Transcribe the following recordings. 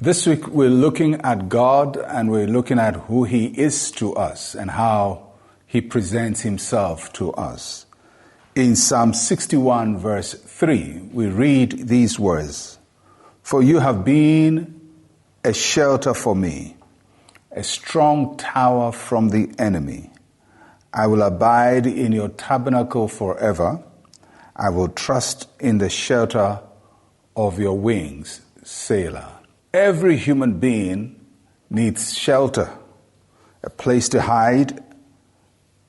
This week we're looking at God and we're looking at who He is to us and how He presents Himself to us. In Psalm 61 verse 3, we read these words, "For you have been a shelter for me, a strong tower from the enemy. I will abide in your tabernacle forever. I will trust in the shelter of your wings, Selah." Every human being needs shelter, a place to hide,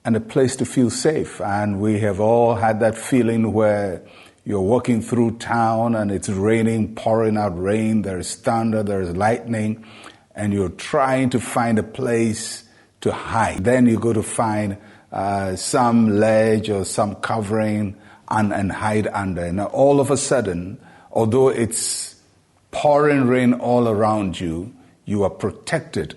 and a place to feel safe. And we have all had that feeling where you're walking through town and it's raining, pouring out rain, there's thunder, there's lightning, and you're trying to find a place to hide. Then you go to find some ledge or some covering and hide under. And all of a sudden, although it's pouring rain all around you, you are protected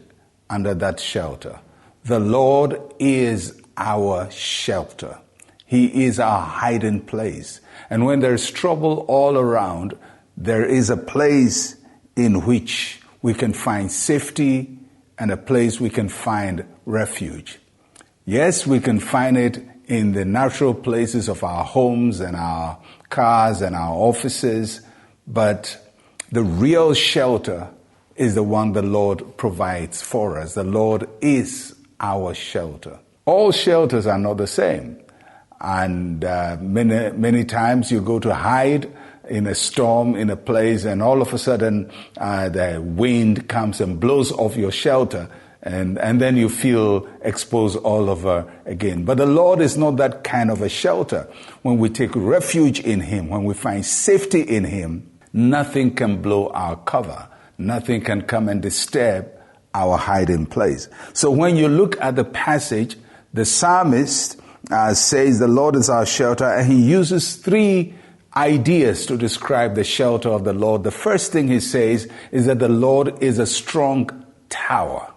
under that shelter. The Lord is our shelter. He is our hiding place. And when there's trouble all around, there is a place in which we can find safety and a place we can find refuge. Yes, we can find it in the natural places of our homes and our cars and our offices, but the real shelter is the one the Lord provides for us. The Lord is our shelter. All shelters are not the same. And many times you go to hide in a storm, in a place, and all of a sudden the wind comes and blows off your shelter, and then you feel exposed all over again. But the Lord is not that kind of a shelter. When we take refuge in Him, when we find safety in Him, nothing can blow our cover. Nothing can come and disturb our hiding place. So when you look at the passage, the psalmist says the Lord is our shelter, and he uses three ideas to describe the shelter of the Lord. The first thing he says is that the Lord is a strong tower.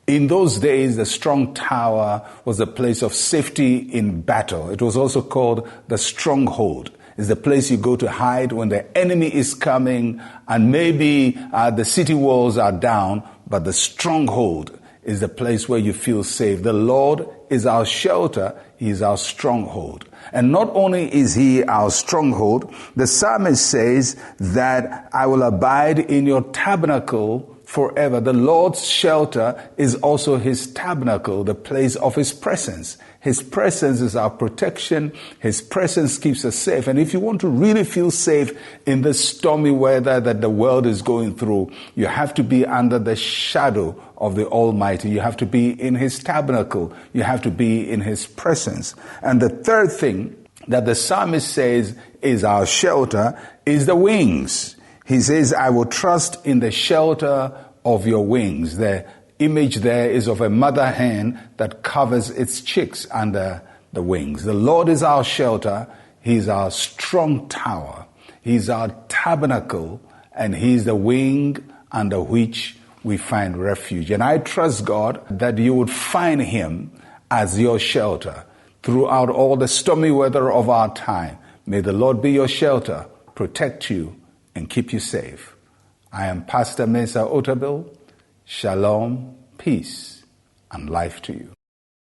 In those days, the strong tower was a place of safety in battle. It was also called the stronghold. It's the place you go to hide when the enemy is coming, and maybe the city walls are down, but the stronghold is the place where you feel safe. The Lord is our shelter. He is our stronghold. And not only is He our stronghold, the psalmist says that I will abide in your tabernacle forever. The Lord's shelter is also His tabernacle, the place of His presence. His presence is our protection. His presence keeps us safe. And if you want to really feel safe in the stormy weather that the world is going through, you have to be under the shadow of the Almighty. You have to be in His tabernacle. You have to be in His presence. And the third thing that the psalmist says is our shelter is the wings. He says, I will trust in the shelter of your wings. The image there is of a mother hen that covers its chicks under the wings. The Lord is our shelter. He's our strong tower. He's our tabernacle, and He's the wing under which we find refuge. And I trust God that you would find Him as your shelter throughout all the stormy weather of our time. May the Lord be your shelter, protect you, and keep you safe. I am Pastor Mensa Otabil. Shalom, peace, and life to you.